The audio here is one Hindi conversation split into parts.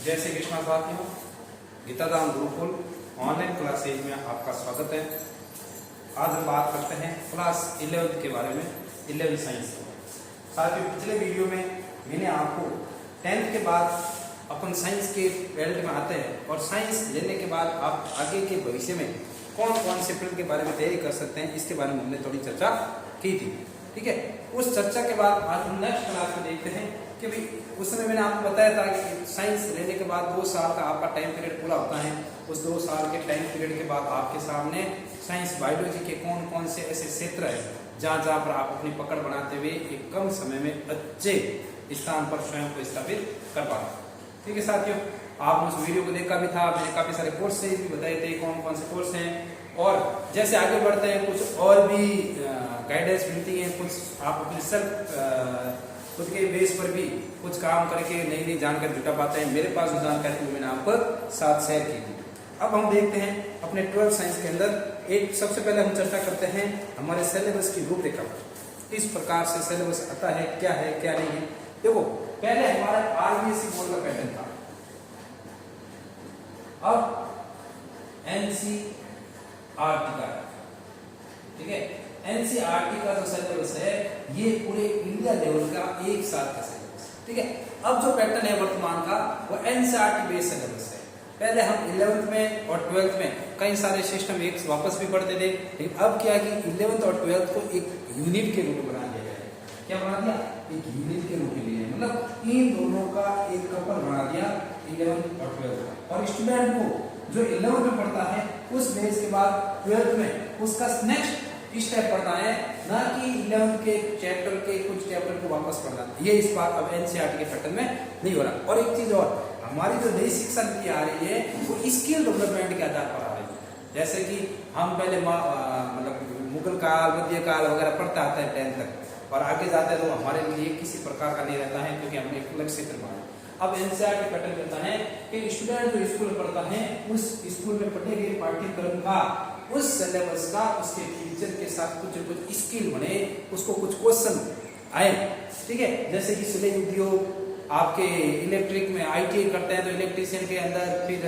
जय श्री कृष्णा साथियों, गीताधाम गुरुकुल ऑनलाइन क्लासेज में आपका स्वागत है। आज हम बात करते हैं क्लास 11th के बारे में, 11th साइंस। साथियों, पिछले वीडियो में मैंने आपको 10th के बाद अपन साइंस के फील्ड में आते हैं और साइंस लेने के बाद आप आगे के भविष्य में कौन कौन से फील्ड के बारे में तैयारी कर सकते हैं, इसके बारे में हमने थोड़ी चर्चा की थी। ठीक है, उस चर्चा के बाद आज हम नेक्स्ट क्लास में देखते हैं कि भाई उस समय मैंने आपको बताया था कि साइंस लेने के बाद 2 साल का आपका टाइम पीरियड पूरा होता है। उस 2 साल के टाइम पीरियड के बाद आपके सामने साइंस बायोलॉजी के कौन कौन से ऐसे क्षेत्र है जहाँ पर आप अपनी पकड़ बनाते हुए एक कम समय में अच्छे स्थान पर स्वयं को स्थापित कर पाते। ठीक है साथियों, आपने उस वीडियो को देखा भी था, मैंने काफी सारे कोर्स भी बताए थे कौन कौन से कोर्स हैं। और जैसे आगे बढ़ते हैं कुछ और भी गाइडेंस मिलती है, कुछ आप अपने सेल्फ खुद के बेस पर भी कुछ काम करके नई नई जानकारी जुटा पाते हैं। मेरे पास जो जानकारी थी मैंने आपको साथ शेयर की थी। अब हम देखते हैं अपने 12th साइंस के अंदर एक सबसे पहले हम चर्चा करते हैं हमारे सिलेबस की रूपरेखा। किस प्रकार से सिलेबस आता है, क्या नहीं है। देखो, पहले हमारा आरबीएसई बोर्ड का पैटर्न था, अब एनसीईआरटी का। ठीक है, एनसीईआरटी का जो सिलेबस है ये पूरे इंडिया लेवल का एक साथ का सिलेबस। ठीक है, अब जो पैटर्न है वर्तमान का वो एनसीईआरटी बेस्ड सिलेबस है। पहले हम 11th में और 12th में कई सारे सिस्टम एक वापस भी पढ़ते थे, लेकिन अब क्या है कि 11th और 12th को एक यूनिट के रूप में बना दिया गया है। क्या बना दिया? एक यूनिट के रूप में लिया, मतलब इन दोनों का एक कपल बना दिया 11th और 12th का। और स्टूडेंट को जो 11th में पढ़ता है उस बेस के बाद 12th में उसका नेक्स्ट स्टेप पढ़ना है, ना कि 11th के चैप्टर के कुछ चैप्टर को वापस पढ़ना। ये इस बार अब एनसीईआरटी के पैटर्न में नहीं हो रहा। और एक चीज और, हमारी जो नई शिक्षा नीति आ रही है वो स्किल डेवलपमेंट के आधार पर आ रही है। जैसे कि हम पहले मतलब मुगल काल, मध्य काल वगैरह पढ़ता आता है 10th तक, और आगे जाते हैं तो हमारे लिए किसी प्रकार का नहीं रहता है, क्योंकि हमने एक अलग क्षेत्र में। अब एनसीईआरटी पैटर्न कहता है कि स्टूडेंट जो स्कूल में पढ़ता है उस स्कूल में पढ़ने के पाठ्यक्रम का, उस सिलेबस का, उसके टीचर के साथ कुछ स्किल बने, उसको कुछ क्वेश्चन आए। ठीक है, जैसे कि सिलाई उद्योग, आपके इलेक्ट्रिक में आईटीआई करते हैं तो इलेक्ट्रिशियन के अंदर फिर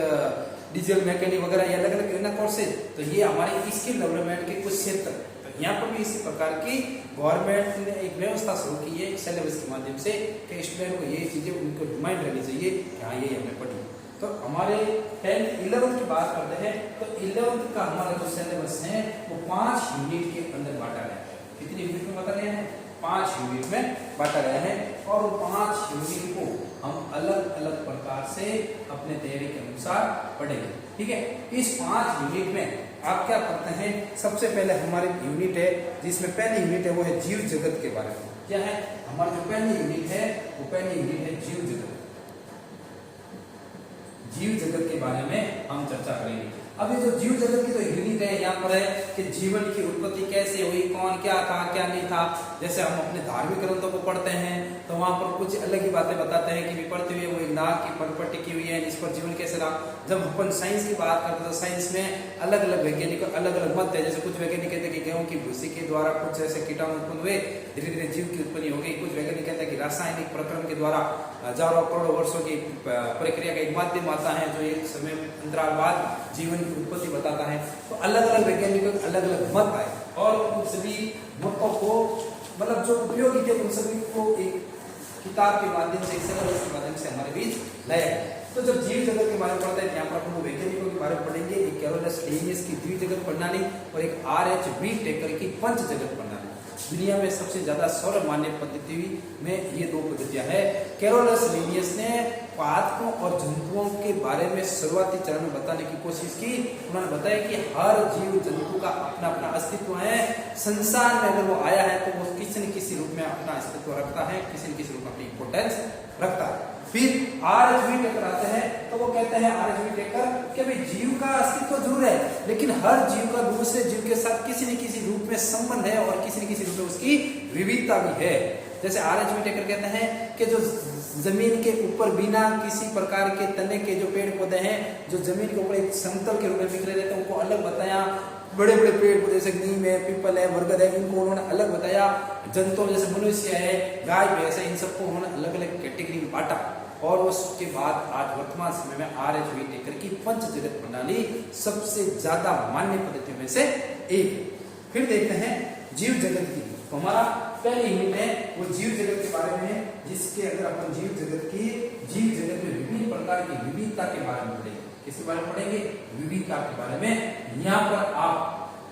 डीजल मैकेनिक वगैरह ये अलग अलग कोर्सेज, तो ये हमारे स्किल डेवलपमेंट के कुछ क्षेत्र। तो यहाँ पर भी इसी प्रकार की गवर्नमेंट ने एक व्यवस्था शुरू की है सिलेबस के माध्यम से कि स्टूडेंट को ये चीजें उनको रिमाइंड रहनी चाहिए कि हाँ ये हमने पढ़ी। तो हमारे 10th 11th की बात करते हैं तो 11th का हमारा जो सिलेबस है वो 5 यूनिट के अंदर बांटा गया है। कितनी यूनिट में बांटा गया है? 5 यूनिट में बांटा गया है। और वो 5 यूनिट को हम अलग अलग प्रकार से अपने तैयारी के अनुसार पढ़ेंगे। ठीक है, इस 5 यूनिट में आप क्या करते हैं? सबसे पहले हमारी यूनिट है जिसमें पहली यूनिट है वो है जीव जगत के बारे में। क्या है हमारी जो पहली यूनिट है? वो पहली यूनिट है जीव जगत। जीव जगत के बारे में हम चर्चा करेंगे। अब ये जो जीव जगत की तो यूनिट है, यहाँ पर है कि जीवन की उत्पत्ति कैसे हुई, कौन क्या था क्या नहीं था। जैसे हम अपने धार्मिक ग्रंथों को पढ़ते हैं तो वहां पर कुछ अलग ही बातें बताते हैं कि पृथ्वी है वो एक नाग की पर टिकी हुई है, इस पर जीवन कैसे रहा। जब अपन साइंस की बात करते हैं तो साइंस में अलग अलग वैज्ञानिक अलग अलग मत है। जैसे कुछ वैज्ञानिक कहते हैं कि गेहूं की भूसी के द्वारा कुछ ऐसे कीटाणु उत्पन्न हुए, धीरे धीरे जीव की उत्पत्ति हो गई। कुछ वैज्ञानिक कहते हैं कि रासायनिक प्रक्रम के द्वारा हजारों करोड़ों वर्षों की प्रक्रिया का एक माध्यम आता है जो एक समय अंतराल बाद जीवन की उत्पत्ति बताता है। तो अलग अलग वैज्ञानिकों के अलग अलग मत आए और उन सभी मतों को मतलब जो उपयोगी थे उन सभी को एक किताब के माध्यम से, सिलेबस के माध्यम से हमारे बीच लाया गया। तो जब जीव जगत के बारे में पढ़ते हैं यहाँ पर हम वैज्ञानिकों के बारे में पढ़ेंगे। एक कैरोलस लिनियस की द्विजगत प्रणाली और एक आर.एच. व्हीटेकर की पंच जगत प्रणाली। दुनिया में सबसे ज्यादा सर्वमान्य पद्धति में ये 2 पद्धतियां हैं। कैरोलस लिनियस ने पादपों और जंतुओं के बारे में शुरुआती चरण में बताने की कोशिश की। उन्होंने बताया कि हर जीव जंतु का अपना अपना अस्तित्व है। संसार में अगर वो आया है तो वो किसी न किसी रूप में अपना अस्तित्व रखता है, किसी न किसी रूप में अपनी इंपोर्टेंस रखता है। फिर आर.एच. व्हीटेकर आते हैं तो वो कहते हैं आर.एच. व्हीटेकर कि भाई जीव का अस्तित्व जरूर है, लेकिन हर जीव का दूसरे जीव के साथ किसी न किसी रूप में संबंध है और किसी न किसी रूप में उसकी विविधता भी है। जैसे आर.एच. व्हीटेकर कहते हैं कि जो जमीन के ऊपर बिना किसी प्रकार के तने के जो पेड़ पौधे हैं, जो जमीन के ऊपर एक समतल के रूप में बिखरे रहते हैं, उनको अलग बताया। बड़े बड़े पेड़ पौधे जैसे नीम है, पीपल है, बरगद है, इनको उन्होंने अलग बताया। जंतु जैसे मनुष्य है, गाय भैंस है, इन सबको उन्होंने अलग अलग कैटेगरी में बांटा। और उसके बाद आज वर्तमान समय में आर्यभट्ट टेकर की पंच जगत प्रणाली सबसे ज्यादा मान्य पद्धतियों में से एक है। फिर देखते हैं जीव जगत की। तो हमारा पहली यूनिट है वो जीव जगत के बारे में है, जिसके अंदर अपन जीव जगत में विभिन्न प्रकार की विविधता के बारे में पढ़ेंगे। किसके बारे में पढ़ेंगे? विविधता के बारे में। यहाँ पर आप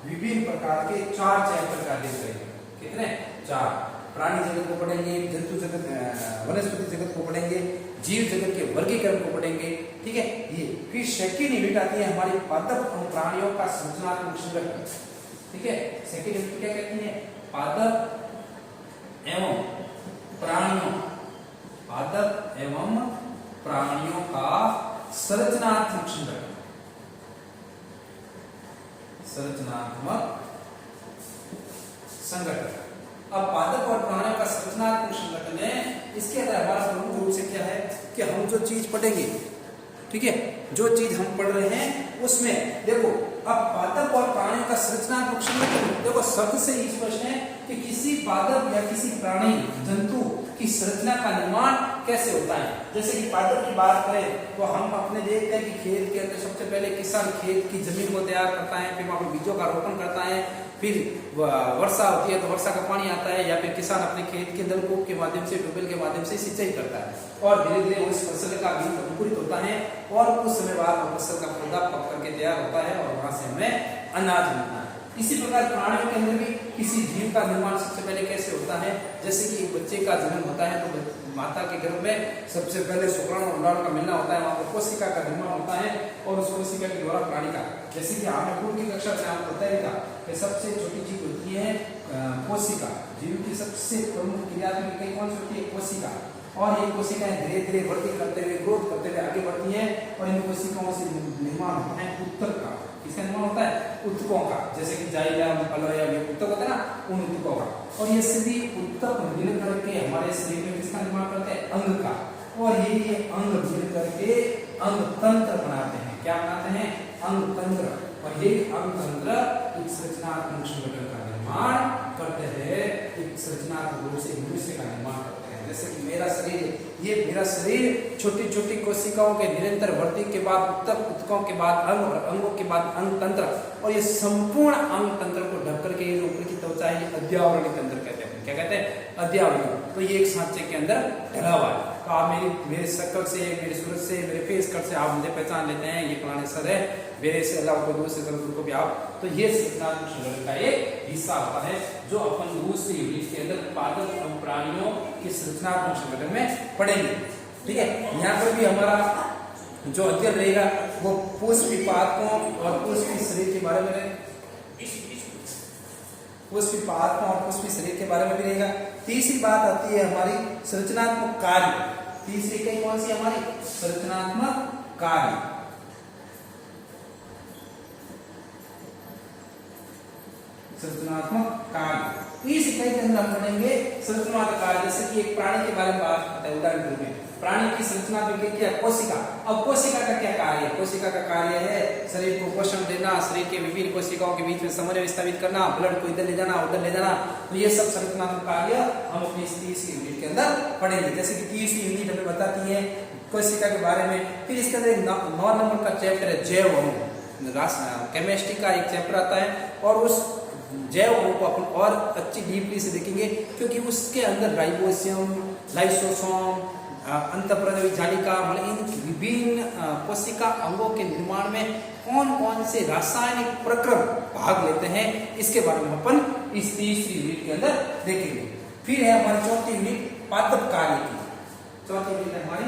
विभिन्न प्रकार के 4 चैप्टर का अध्ययन करेंगे। कितने? 4। प्राणी जगत को पढ़ेंगे, जंतु जगत, वनस्पति जगत को पढ़ेंगे, जीव जगत के वर्गीकरण को पढ़ेंगे। ठीक है, ये फिर सेकंड यूनिट आती है हमारी पादप और प्राणियों का संरचनात्मक संगठन। ठीक है, सेकंड यूनिट क्या कहती है? पादप एवं प्राणियों, पादप एवं प्राणियों का संरचनात्मक संगठन, संरचनात्मक संगठन। अब पादप और प्राणियों का संरचनात्मक संगठन है, इसके अंदर हमारा प्रमुख रूप से क्या है कि हम जो चीज पढ़ेंगे, ठीक है, जो चीज हम पढ़ रहे हैं उसमें देखो, अब पादप और प्राणियों का संरचनात्मक संगठन देखो शब्द से ही स्पष्ट है कि किसी पादप या किसी प्राणी जंतु की संरचना का निर्माण कैसे होता है। जैसे कि पादप की बात करें तो हम अपने देखते हैं कि खेत के अंदर सबसे पहले किसान खेत की जमीन को तैयार करता है, फिर वहां पर बीजों का रोपण करता है, फिर वर्षा होती है तो वर्षा का पानी आता है, या फिर किसान अपने खेत के नलकूप के माध्यम से, ट्यूबवेल के माध्यम से सिंचाई करता है, और धीरे धीरे उस फसल का बीज अंकुरित होता है और कुछ समय बाद फसल का पौधा पक करके तैयार होता है और वहां से हमें अनाज मिलता है। इसी प्रकार प्राणियों के अंदर भी किसी जीव का निर्माण सबसे पहले कैसे होता है? जैसे कि एक बच्चे का जन्म होता है तो माता के गर्भ में सबसे पहले शुक्राणु और अंडाणु का मिलना होता है, वहां पर कोशिका का निर्माण होता है और उस कोशिका के द्वारा प्राणी का, जैसे कि आपने पूर्व की कक्षा में आपको बताया था कि सबसे छोटी चीज होती है कोशिका। जीव की सबसे प्रमुख क्रियात्मक इकाई कौन सी होती है? कोशिका। और ये कोशिकाएं धीरे धीरे वृद्धि करते हुए, ग्रोथ करते हुए आगे बढ़ती हैं और इन कोशिकाओं से निर्माण होता है उत्तक का। किसका निर्माण होता है? उत्तकों का। जैसे कि जाइलम, अलोयम, ये उत्तक होते हैं ना, उन उत्तकों का। और ये सभी उत्तक मिल करके हमारे शरीर में किसका निर्माण करते हैं? अंग का। और ये अंग मिल करके अंग तंत्र बनाते हैं। क्या बनाते हैं? अंग तंत्र। और ये अंग तंत्र एक संरचनात्मक संगठन का निर्माण करते हैं, एक संरचनात्मक रूप से मनुष्य का निर्माण करते हैं। जैसे कि मेरा शरीर, ये मेरा शरीर छोटी छोटी कोशिकाओं के निरंतर वृद्धि के बाद उत्तक, उत्तकों के बाद अंग और अंगों के बाद अंग तंत्र, और ये संपूर्ण अंग तंत्र को ढक करके ये ऊपर की त्वचा है अध्यावरण तंत्र कहते हैं। क्या कहते हैं? अध्यावरण। तो ये एक सांचे के अंदर ढला हुआ है। तो आप मेरे शक्ल से, मेरे सूरत से, मेरे फेस कट से आप मुझे पहचान लेते हैं, ये फलाने सर है, मेरे से अलावा कोई दूसरे सर को भी आप। तो ये संरचनात्मक संगठन का एक हिस्सा होता है जो अपन दूसरी यूनिट के अंदर पादप और प्राणियों के संरचनात्मक संगठन में पढ़ेंगे। ठीक है, यहाँ पर भी हमारा जो अध्ययन रहेगा वो पुष्पी पादपों और पुष्पी शरीर के बारे में रहेगा, पुष्पी पादपों और पुष्पी शरीर के बारे में भी रहेगा। तीसरी बात आती है हमारी संरचनात्मक कार्य। तीसरी इकाई कौन सी हमारी? संरचनात्मक कार्य। संरचनात्मक कार्य इस इकाई के अंदर हम पढ़ेंगे संरचनात्मक कार्य। जैसे कि एक प्राणी के बारे में बात करते हैं, उदाहरण के रूप में प्राणी की संरचनात्मक क्या है? कोशिका। अब कोशिका का क्या कार्य है? कोशिका का कार्य है शरीर को पोषण देना, शरीर के विभिन्न कोशिकाओं के बीच में समन्वय स्थापित करना, ब्लड को इधर ले जाना, उधर ले जाना। तो ये सब संरचनात्मक कार्य हम अपनी तीसरी यूनिट के अंदर पढ़ेंगे। जैसे कि तीसरी यूनिट हमें बताती है कोशिका के बारे में। फिर इसके अंदर 9 नंबर का चैप्टर है जैव अणु। केमिस्ट्री का एक चैप्टर आता है और उस जैव अणु को अपन और अच्छी डीपली से देखेंगे, क्योंकि उसके अंदर राइबोसोम, लाइसोसोम, अंतःप्रदेवी जालिका, मतलब इन विभिन्न कोशिका अंगों के निर्माण में कौन कौन से रासायनिक प्रक्रम भाग लेते हैं, इसके बारे में अपन इस तीसरी यूनिट के अंदर देखेंगे। फिर है हमारी चौथी यूनिट पादप कार्य की। चौथी यूनिट है हमारी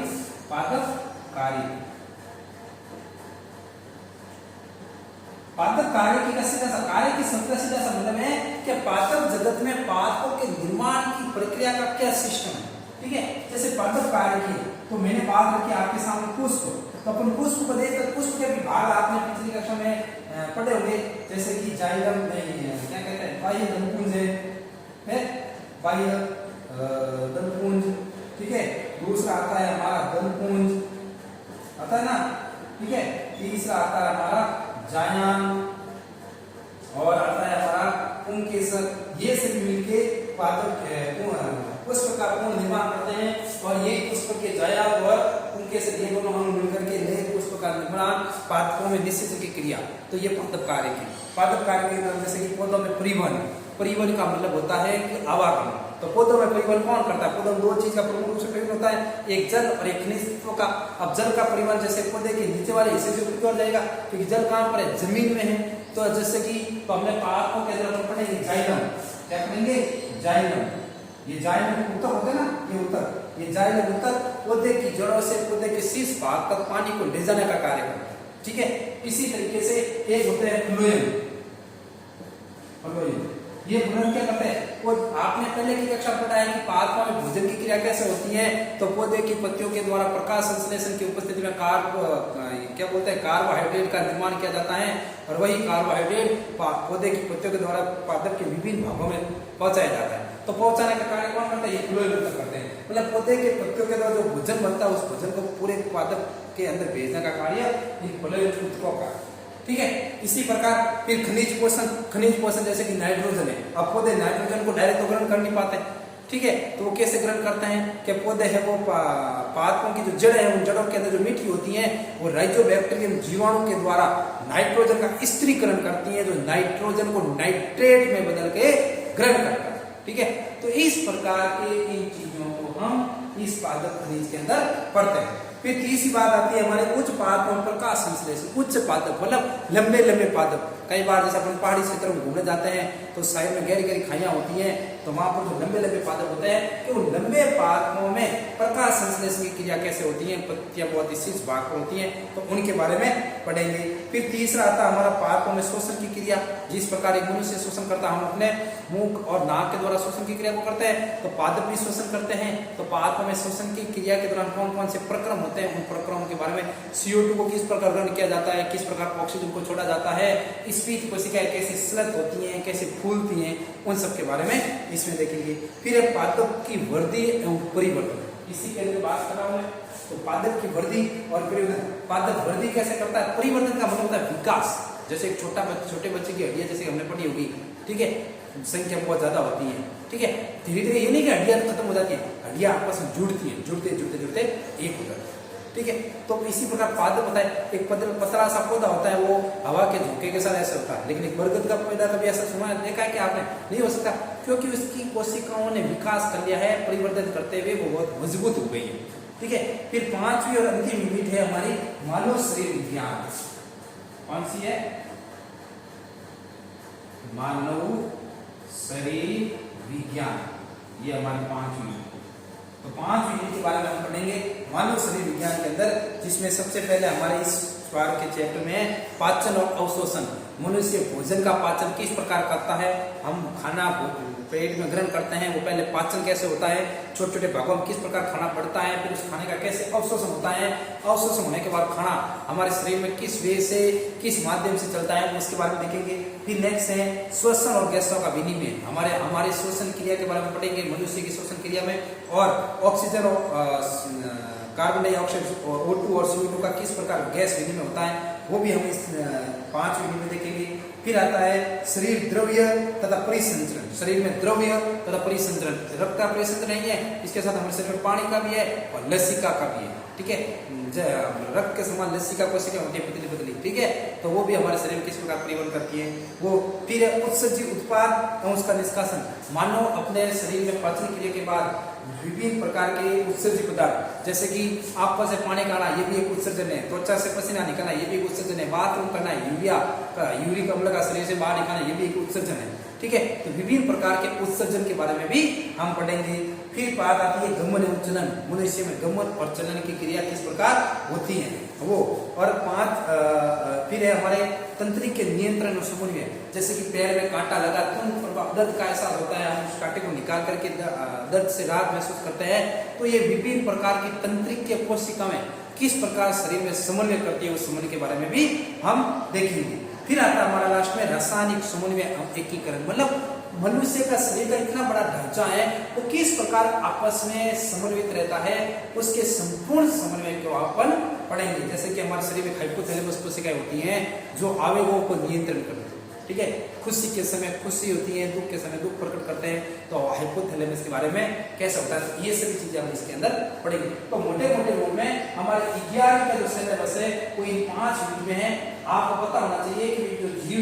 पादप कार्य। पादप कार्य की कार्य की सीधा सीधा मतलब है कि पादप जगत में पादपों के निर्माण की प्रक्रिया का क्या सिस्टम है। ठीक है, जैसे पादप कार्य की तो मैंने बात रखी आपके सामने पुष्प। तो अपन पुष्प को देखकर पुष्प के विभाग आपने पिछली कक्षा में पढ़े होंगे, जैसे कि जाइलम नहीं क्या कहते हैं, बाह्य दलपुंज है, बाह्य दलपुंज। ठीक है, दूसरा आता है हमारा दलपुंज, आता है ना। ठीक है, तीसरा आता है हमारा जायान और आता है हमारा पुंकेसर। ये सभी मिलके पादप पुष्प का पूर्ण निर्माण करते हैं और ये पुष्प के जायान और ये दोनों अंग मिलकर के नए पुष्प का निर्माण पादपों में निषेचन की क्रिया, तो ये पादप कार्य की। पादप कार्य के नाम जैसे कि पौधों में परिवहन, परिवहन का मतलब होता है कि आवागमन। तो पौधों में परिवहन कौन करता है? पौधों में दो चीज का प्रमुख रूप से परिवहन होता है, एक जल और एक खनिज तत्व का। अब जल का परिवहन जैसे पौधे के नीचे वाले हिस्से से ऊपर की ओर जाएगा, क्योंकि जल कहाँ पर है? जमीन में है। तो जैसे कि तो हमने पादपों के अंदर पढ़ेंगे जाइलम, क्या पढ़ेंगे? जाइलम। ये जाइलम उत्तर होते ना, ये उत्तर, ये जाइलम उत्तर पौधे की जड़ों से पौधे के शीर्ष भाग तक पानी को ले जाने का कार्य करता है। ठीक है, इसी तरीके से एक होते हैं फ्लोएम। फ्लोएम ये फ्लोएम क्या करते हैं? वो आपने पहले की कक्षा पढ़ा है कि पादपों में भोजन की क्रिया कैसे होती है। तो पौधे की पत्तियों के द्वारा प्रकाश संश्लेषण की उपस्थिति में क्या बोलते हैं? कार्बोहाइड्रेट का निर्माण किया जाता है, और वही कार्बोहाइड्रेट पौधे की पत्तियों के द्वारा पादप के विभिन्न भागों में पहुंचाया जाता है। तो पहुंचाने का कार्य कौन करता है? ये फ्लोएम करते हैं। मतलब पौधे के पत्तियों के द्वारा जो भोजन बनता है, उस भोजन को पूरे पादप के अंदर भेजने का कार्य इन फ्लोएम का। ठीक है, इसी प्रकार फिर खनिज पोषण। खनिज पोषण जैसे कि नाइट्रोजन है। अब पौधे नाइट्रोजन को डायरेक्ट तो ग्रहण कर नहीं पाते, ठीक है, तो वो कैसे ग्रहण करते हैं? कि पौधे है वो पादपों की जो जड़ है, उन जड़ों के अंदर जो मिट्टी होती है, वो राइजोबैक्टीरियम जीवाणु के द्वारा नाइट्रोजन का स्त्रीकरण करती है, जो नाइट्रोजन को नाइट्रेट में बदल के ग्रहण करता है। ठीक है, तो इस प्रकार के इन चीजों को हम इस पादप खनिज के अंदर पढ़ते हैं। फिर तीसरी बात आती है हमारे उच्च पादपों प्रकाश संश्लेषण। उच्च पादप मतलब लंबे लंबे पादप। कई बार जैसे अपन पहाड़ी क्षेत्र में घूमने जाते हैं तो साइड में गहरी गहरी खाइयां होती हैं, तो वहां पर जो लंबे लंबे पादप होते हैं, कि वो लंबे पादपों में प्रकाश संश्लेषण की क्रिया कैसे होती है, पत्तियां बहुत ही शीर्ष भाग पर होती हैं, तो उनके बारे में पढ़ेंगे। फिर तीसरा आता है हमारा पादपों में शोषण की क्रिया। जिस प्रकार एक मनुष्य शोषण करता है, हम अपने मुंह और नाक के द्वारा शोषण की क्रिया को करते हैं, तो पादप भी शोषण करते हैं। तो पादपों में शोषण की क्रिया के दौरान कौन कौन से प्रक्रम होते हैं, उन प्रक्रमों के बारे में, CO2 को किस प्रकार ग्रहण किया जाता है, किस प्रकार ऑक्सीजन को छोड़ा जाता है, स्पीच कोशिकाएं कैसे स्लत होती हैं, कैसे फूलती हैं, उन सब के बारे में इसमें देखेंगे। फिर है पादप की वृद्धि एवं परिवर्तन। इसी के अंदर बात कर रहा हूं मैं। तो पादप की वृद्धि और परिवर्तन। पादप वृद्धि कैसे करता है? परिवर्तन का मतलब होता है विकास। जैसे एक छोटे बच्चे की हड्डियां जैसे हमने पढ़ी होगी, ठीक है, संख्या बहुत ज्यादा होती है, ठीक है, धीरे धीरे ये नहीं कि हड्डियां खत्म हो जाती है, हड्डियां आपस में जुड़ती हैं, जुड़ते जुड़ते जुड़ते एक हो जाती है। ठीक है, तो इसी प्रकार पादप होता है। एक पतला सा पौधा होता है, वो हवा के झोंके के साथ ऐसे होता है, लेकिन एक बरगद का पौधा कभी ऐसा सुना है, देखा है कि आपने? नहीं हो सकता, क्योंकि उसकी कोशिकाओं ने विकास कर लिया है, परिवर्तन करते हुए वो बहुत मजबूत हो गई है। ठीक है, फिर पांचवी और अंतिम यूनिट है हमारी मानव शरीर विज्ञान। कौन सी है? मानव शरीर विज्ञान। ये हमारी पांचवी यूनिट। तो 5 यूनिट के बारे में हम पढ़ेंगे मानव शरीर विज्ञान के अंदर, जिसमें सबसे पहले हमारे इस बार के चैप्टर में पाचन और अवशोषण। मनुष्य भोजन का पाचन किस प्रकार करता है, हम खाना पेट में ग्रहण करते हैं, वो पहले पाचन कैसे होता है, छोटे छोटे भागों में किस प्रकार खाना पड़ता है, फिर उस खाने का कैसे अवशोषण होता है, अवशोषण होने के बाद खाना हमारे शरीर में किस वे से, किस माध्यम से चलता है, उसके बारे में देखेंगे। फिर नेक्स्ट है श्वसन और गैसों का विनिमय। हमारे श्वसन क्रिया के बारे में पढ़ेंगे, मनुष्य की श्वसन क्रिया में, और ऑक्सीजन और कार्बन डाइऑक्साइड O2 और CO2 का किस प्रकार गैस विनिमय होता है, वो भी हम इस 5 यूनिट में देखेंगे। फिर आता है शरीर द्रव्य तथा परिसंचरण। शरीर में द्रव्य तथा परिसंचरण, रक्त का परिसंचरण नहीं है, इसके साथ हमारे शरीर में पानी का भी है और लसिका का भी है। ठीक है, रक्त के समान लसिका कोशिका होती है, पतली पतली, ठीक है, तो वो भी हमारे शरीर में किस प्रकार परिवर्तन करती है वो। फिर उत्सर्जित उत्पाद और उसका निष्कासन। मानव अपने शरीर में पाचन क्रिया के बाद विभिन्न प्रकार के उत्सर्जित पदार्थ, जैसे कि आपको से पानी का आना, ये भी एक उत्सर्जन है, त्वचा से पसीना निकलना, ये भी एक उत्सर्जन है, बाथरूम करना, यूरिक अम्ल का शरीर से बाहर निकालना, ये भी एक उत्सर्जन है। ठीक है, तो विभिन्न प्रकार के उत्सर्जन के बारे में भी हम पढ़ेंगे। फिर बात आती है गमन एवं चलन। मनुष्य में गमन और चलन की क्रिया किस प्रकार होती है वो। और 5 फिर है हमारे तंत्रिक के नियंत्रण और समन्वय। जैसे कि पैर में कांटा लगा, तुरंत दर्द का एहसास होता है, हम उस कांटे को निकाल करके दर्द से राहत महसूस करते हैं। तो ये विभिन्न प्रकार की तंत्रिक के कोशिकाएं किस प्रकार शरीर में समन्वय करती है, उस समन्वय के बारे में भी हम देखेंगे। फिर आता है हमारा लास्ट में रासायनिक समन्वय एकीकरण। मतलब मनुष्य का शरीर का इतना बड़ा ढांचा है, वो किस प्रकार आपस में समन्वित रहता है, उसके संपूर्ण समन्वय को अपन पढ़ेंगे। जैसे कि हमारे शरीर में हाइपोथैलेमस कोशिकाएं होती हैं जो आवेगों को नियंत्रण करती है। ठीक है, खुशी के समय खुशी होती है, दुख के समय दुख प्रकट करते हैं, तो हाइपोथैलेमस के बारे में कैसे होता है, ये सभी चीजें हम इसके अंदर पढ़ेंगे। तो मोटे मोटे रूप में हमारे 11 का जो सिलेबस है वो इन 5 यूनिट में है। आपको पता होना चाहिए कि जो जीव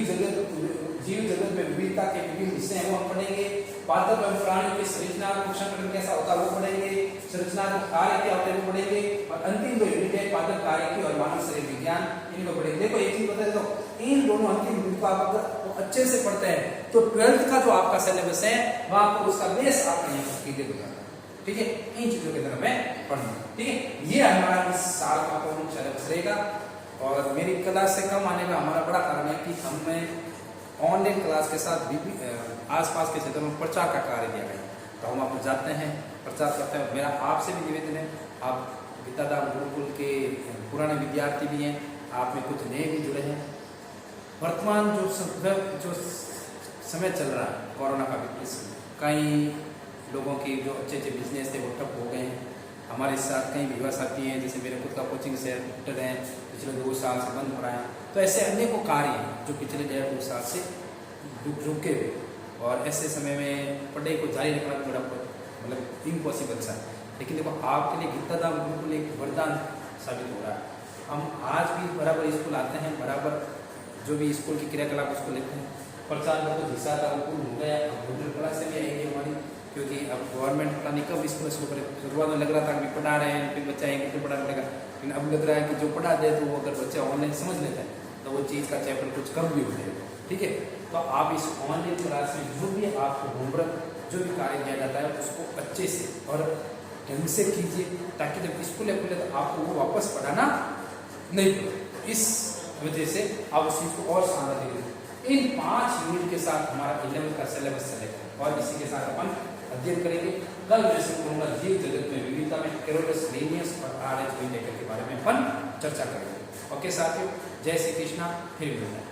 जगत में विविधता के विभिन्न हिस्से हैं वो हम पढ़ेंगे। पादप एवं प्राणियों के संरचनात्मक संगठन कैसा होता है वो पढ़ेंगे, संरचनात्मक कार्य क्या होते हैं वो पढ़ेंगे, और अंतिम 2 यूनिट है पादप कार्य और मानव शरीर विज्ञान, इनको पढ़ेंगे। देखो एक चीज बता देता हूं, इन दोनों अंतिम यूनिट को आप अगर अच्छे से पढ़ते हैं तो 12th का जो आपका सिलेबस है वहां पर उसका बेस आपका यहाँ क्लियर हो जाता है। ठीक है, इन चीजों के तरफ में पढ़ना। ठीक है, ये हमारा इस साल का प्रमुख सिलेबस रहेगा। और मेरी क्लास से कम आने का हमारा बड़ा कारण है कि हमें ऑनलाइन क्लास के साथ भी आसपास के क्षेत्रों में प्रचार का कार्य किया गया, तो हम आप जाते हैं प्रचार करते हैं। मेरा आपसे भी निवेदन है, आप गीताधाम गुरुकुल के पुराने विद्यार्थी भी हैं, आप में कुछ नए भी जुड़े हैं। वर्तमान जो समय चल रहा है कोरोना का, कई लोगों की जो अच्छे अच्छे बिजनेस थे वो ठप हो गए हैं। हमारे साथ कई युवा साथी हैं, जैसे मेरे खुद का कोचिंग सेंटर है, पिछले 2 साल से बंद हो रहा है। तो ऐसे अनेकों कार्य हैं जो पिछले 1.5-2 साल से रुके हुए, और ऐसे समय में पढ़ाई को जारी रखना थोड़ा मतलब इम्पॉसिबल सा। लेकिन देखो आपके लिए गीताधाम गुरुकुल एक वरदान साबित हो रहा है। हम आज भी बराबर स्कूल आते हैं, बराबर जो भी स्कूल की क्रियाकलाप उसको लेते हैं। प्रचार में तो हिस्सा था वो हो गया, अब क्लास से भी आएगी हमारी, क्योंकि अब गवर्नमेंट पता नहीं कब स्कूल शुरू करे। शुरुआत में लग रहा था कि पढ़ा रहे हैं फिर बच्चा आएंगे फिर पढ़ाना पड़ेगा, लेकिन अब लग रहा है कि जो पढ़ा दे तो वो अगर बच्चा ऑनलाइन समझ लेता है तो वो चीज़ का चैप्टर कुछ कम भी हो जाएगा। ठीक है, तो आप इस ऑनलाइन क्लास में जो भी आपको होमवर्क जो भी कार्य दिया जाता है उसको अच्छे से और ढंग से कीजिए, ताकि जब स्कूल खुले तो आपको वो वापस पढ़ाना नहीं पड़े। इस वजह से आप उस चीज़ को और शानदार देंगे। इन 5 यूनिट के साथ हमारा 11th का सिलेबस चलेगा और इसी के साथ अपन अध्ययन करेंगे। कल मैं शुरू करूंगा जीव जगत में विविधता में कैरोलस लिनियस और RH विंडेकर के बारे में अपन चर्चा करेंगे। ओके साथियों, जय श्री कृष्णा, फिर मिलते हैं।